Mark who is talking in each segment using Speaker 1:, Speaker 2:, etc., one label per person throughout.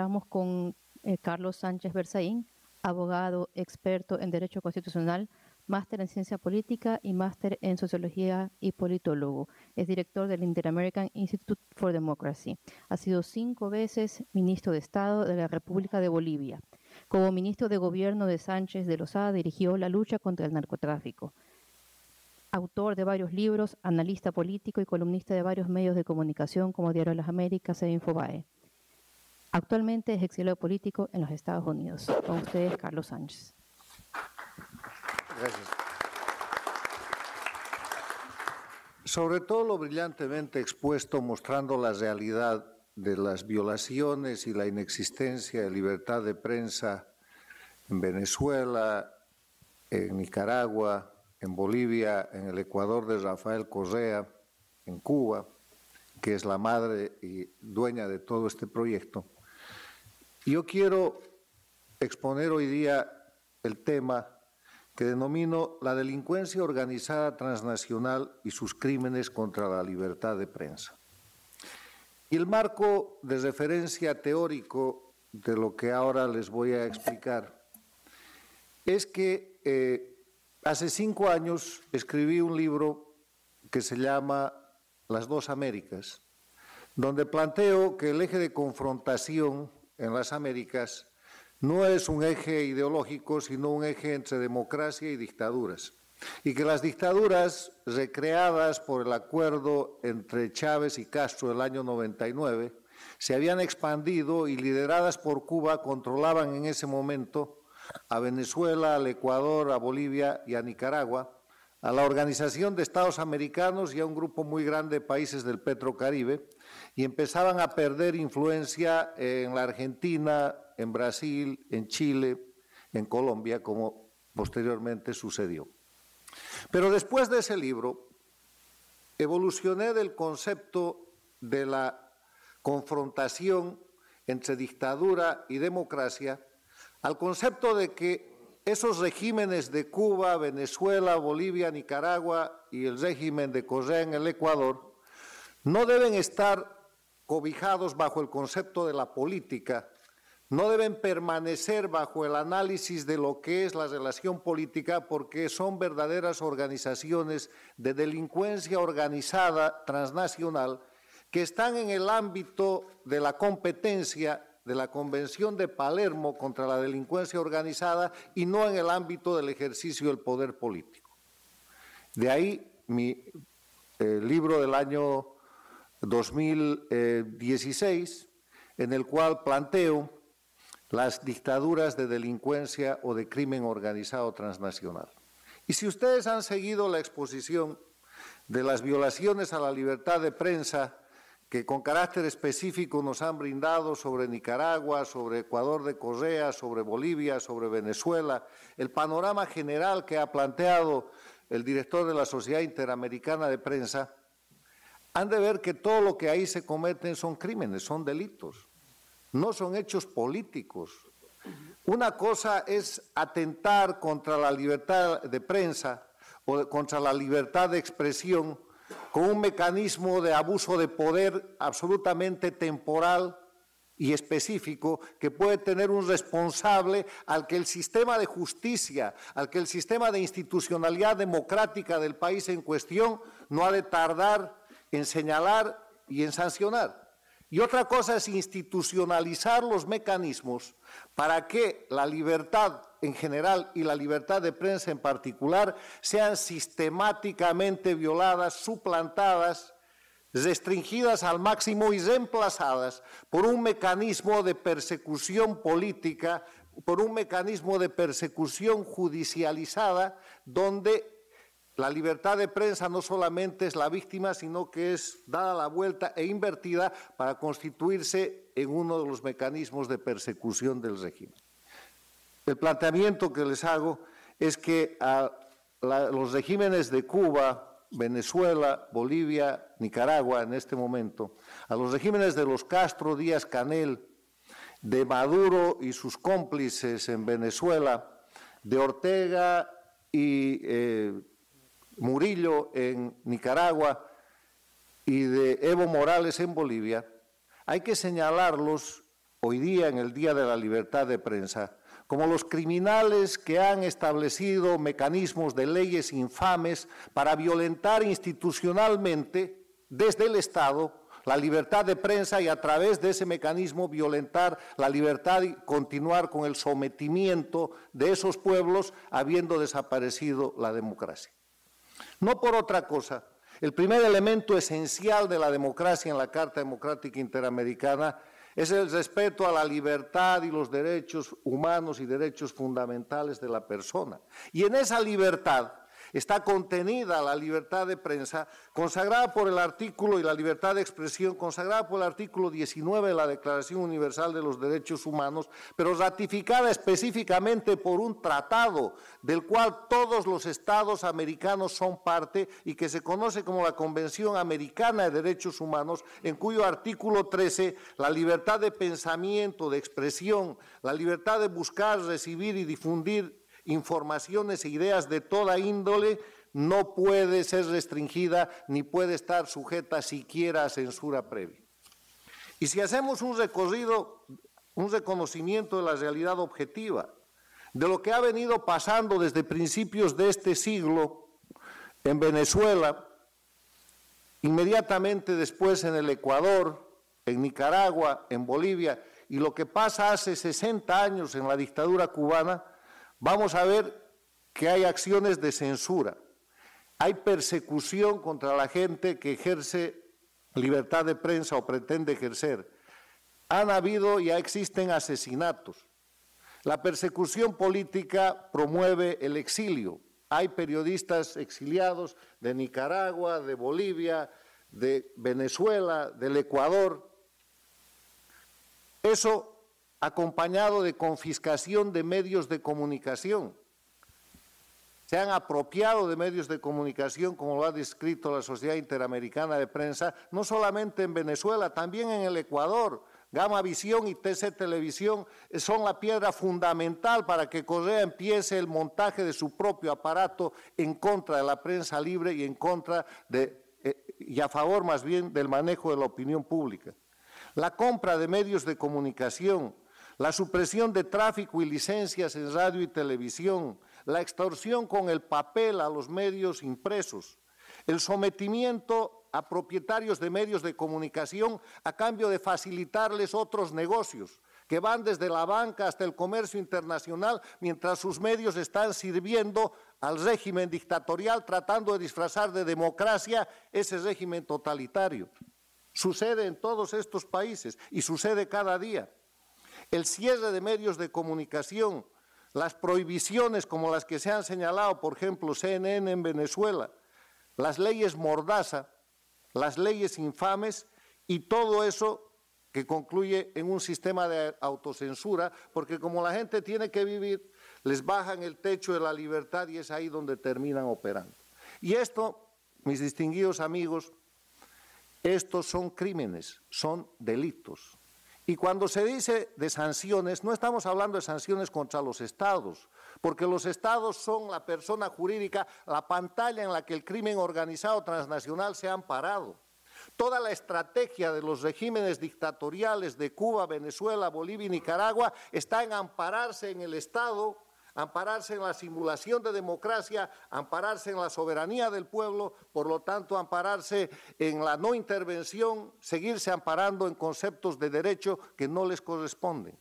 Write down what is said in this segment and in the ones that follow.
Speaker 1: Estamos con Carlos Sánchez Berzaín, abogado experto en Derecho Constitucional, máster en Ciencia Política y máster en Sociología y politólogo. Es director del Inter-American Institute for Democracy. Ha sido 5 veces ministro de Estado de la República de Bolivia. Como ministro de Gobierno de Sánchez de Lozada dirigió la lucha contra el narcotráfico. Autor de varios libros, analista político y columnista de varios medios de comunicación como Diario de las Américas e Infobae. Actualmente es exiliado político en los Estados Unidos. Con ustedes, Carlos Sánchez.
Speaker 2: Gracias. Sobre todo lo brillantemente expuesto, mostrando la realidad de las violaciones y la inexistencia de libertad de prensa en Venezuela, en Nicaragua, en Bolivia, en el Ecuador de Rafael Correa, en Cuba, que es la madre y dueña de todo este proyecto. Yo quiero exponer hoy día el tema que denomino la delincuencia organizada transnacional y sus crímenes contra la libertad de prensa. Y el marco de referencia teórico de lo que ahora les voy a explicar es que hace 5 años escribí un libro que se llama Las dos Américas, donde planteo que el eje de confrontación en las Américas no es un eje ideológico, sino un eje entre democracia y dictaduras. Y que las dictaduras recreadas por el acuerdo entre Chávez y Castro del año 99 se habían expandido y lideradas por Cuba controlaban en ese momento a Venezuela, al Ecuador, a Bolivia y a Nicaragua, a la Organización de Estados Americanos y a un grupo muy grande de países del Petrocaribe, y empezaban a perder influencia en la Argentina, en Brasil, en Chile, en Colombia, como posteriormente sucedió. Pero después de ese libro, evolucioné del concepto de la confrontación entre dictadura y democracia al concepto de que esos regímenes de Cuba, Venezuela, Bolivia, Nicaragua y el régimen de Correa en el Ecuador no deben estar cobijados bajo el concepto de la política, no deben permanecer bajo el análisis de lo que es la relación política, porque son verdaderas organizaciones de delincuencia organizada transnacional que están en el ámbito de la competencia de la Convención de Palermo contra la delincuencia organizada y no en el ámbito del ejercicio del poder político. De ahí mi libro del año 2016, en el cual planteo las dictaduras de delincuencia o de crimen organizado transnacional. Y si ustedes han seguido la exposición de las violaciones a la libertad de prensa que con carácter específico nos han brindado sobre Nicaragua, sobre Ecuador de Correa, sobre Bolivia, sobre Venezuela, el panorama general que ha planteado el director de la Sociedad Interamericana de Prensa, han de ver que todo lo que ahí se cometen son crímenes, son delitos, no son hechos políticos. Una cosa es atentar contra la libertad de prensa o contra la libertad de expresión con un mecanismo de abuso de poder absolutamente temporal y específico que puede tener un responsable al que el sistema de justicia, al que el sistema de institucionalidad democrática del país en cuestión no ha de tardar en señalar y en sancionar. Y otra cosa es institucionalizar los mecanismos para que la libertad en general y la libertad de prensa en particular sean sistemáticamente violadas, suplantadas, restringidas al máximo y reemplazadas por un mecanismo de persecución política, por un mecanismo de persecución judicializada, donde la libertad de prensa no solamente es la víctima, sino que es dada la vuelta e invertida para constituirse en uno de los mecanismos de persecución del régimen. El planteamiento que les hago es que a los regímenes de Cuba, Venezuela, Bolivia, Nicaragua en este momento, a los regímenes de los Castro, Díaz Canel, de Maduro y sus cómplices en Venezuela, de Ortega y Murillo en Nicaragua y de Evo Morales en Bolivia, hay que señalarlos hoy día, en el Día de la Libertad de Prensa, como los criminales que han establecido mecanismos de leyes infames para violentar institucionalmente desde el Estado la libertad de prensa y a través de ese mecanismo violentar la libertad y continuar con el sometimiento de esos pueblos habiendo desaparecido la democracia. No por otra cosa. El primer elemento esencial de la democracia en la Carta Democrática Interamericana es el respeto a la libertad y los derechos humanos y derechos fundamentales de la persona. Y en esa libertad está contenida la libertad de prensa, consagrada por el artículo, y la libertad de expresión, consagrada por el artículo 19 de la Declaración Universal de los Derechos Humanos, pero ratificada específicamente por un tratado del cual todos los estados americanos son parte y que se conoce como la Convención Americana de Derechos Humanos, en cuyo artículo 13 la libertad de pensamiento, de expresión, la libertad de buscar, recibir y difundir informaciones e ideas de toda índole no puede ser restringida ni puede estar sujeta siquiera a censura previa. Y si hacemos un recorrido, un reconocimiento de la realidad objetiva, de lo que ha venido pasando desde principios de este siglo en Venezuela, inmediatamente después en el Ecuador, en Nicaragua, en Bolivia, y lo que pasa hace 60 años en la dictadura cubana, vamos a ver que hay acciones de censura, hay persecución contra la gente que ejerce libertad de prensa o pretende ejercer. Han habido y ya existen asesinatos. La persecución política promueve el exilio. Hay periodistas exiliados de Nicaragua, de Bolivia, de Venezuela, del Ecuador. Eso acompañado de confiscación de medios de comunicación. Se han apropiado de medios de comunicación, como lo ha descrito la Sociedad Interamericana de Prensa, no solamente en Venezuela, también en el Ecuador. Gama Visión y TC Televisión son la piedra fundamental para que Correa empiece el montaje de su propio aparato en contra de la prensa libre y en contra de, y a favor más bien del manejo de la opinión pública. La compra de medios de comunicación, la supresión de tráfico y licencias en radio y televisión, la extorsión con el papel a los medios impresos, el sometimiento a propietarios de medios de comunicación a cambio de facilitarles otros negocios que van desde la banca hasta el comercio internacional, mientras sus medios están sirviendo al régimen dictatorial, tratando de disfrazar de democracia ese régimen totalitario. Sucede en todos estos países y sucede cada día. El cierre de medios de comunicación, las prohibiciones como las que se han señalado, por ejemplo, CNN en Venezuela, las leyes Mordaza, las leyes infames y todo eso que concluye en un sistema de autocensura, porque como la gente tiene que vivir, les bajan el techo de la libertad y es ahí donde terminan operando. Y esto, mis distinguidos amigos, estos son crímenes, son delitos. Y cuando se dice de sanciones, no estamos hablando de sanciones contra los estados, porque los estados son la persona jurídica, la pantalla en la que el crimen organizado transnacional se ha amparado. Toda la estrategia de los regímenes dictatoriales de Cuba, Venezuela, Bolivia y Nicaragua está en ampararse en el Estado, ampararse en la simulación de democracia, ampararse en la soberanía del pueblo, por lo tanto ampararse en la no intervención, seguirse amparando en conceptos de derecho que no les corresponden.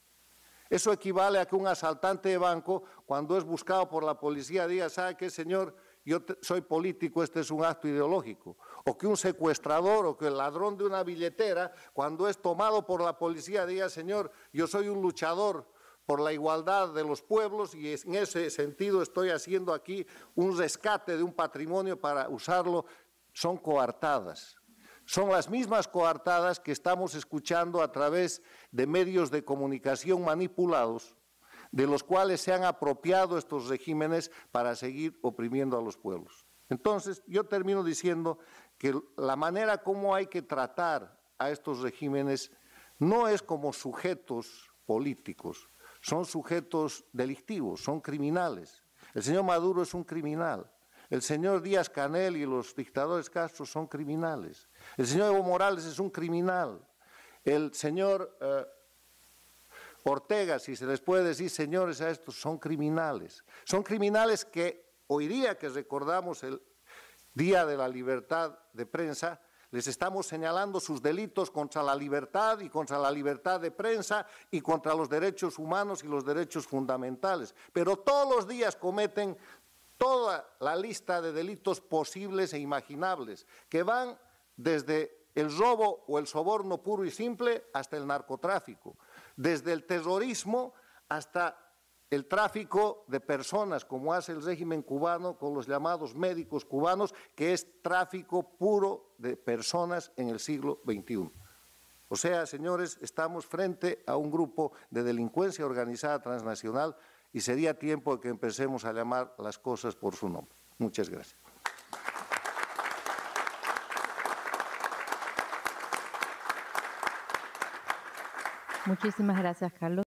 Speaker 2: Eso equivale a que un asaltante de banco, cuando es buscado por la policía, diga, ¿sabe qué, señor? Yo soy político, este es un acto ideológico. O que un secuestrador o que el ladrón de una billetera, cuando es tomado por la policía, diga, señor, yo soy un luchador por la igualdad de los pueblos y en ese sentido estoy haciendo aquí un rescate de un patrimonio para usarlo. Son coartadas. Son las mismas coartadas que estamos escuchando a través de medios de comunicación manipulados, de los cuales se han apropiado estos regímenes para seguir oprimiendo a los pueblos. Entonces, yo termino diciendo que la manera como hay que tratar a estos regímenes no es como sujetos políticos, son sujetos delictivos, son criminales. El señor Maduro es un criminal, el señor Díaz-Canel y los dictadores Castro son criminales, el señor Evo Morales es un criminal, el señor Ortega, si se les puede decir, señores, a estos son criminales. Son criminales que hoy día que recordamos el Día de la Libertad de Prensa, les estamos señalando sus delitos contra la libertad y contra la libertad de prensa y contra los derechos humanos y los derechos fundamentales. Pero todos los días cometen toda la lista de delitos posibles e imaginables, que van desde el robo o el soborno puro y simple hasta el narcotráfico, desde el terrorismo hasta el tráfico de personas, como hace el régimen cubano con los llamados médicos cubanos, que es tráfico puro de personas en el siglo XXI. O sea, señores, estamos frente a un grupo de delincuencia organizada transnacional y sería tiempo de que empecemos a llamar las cosas por su nombre. Muchas gracias.
Speaker 1: Muchísimas gracias, Carlos.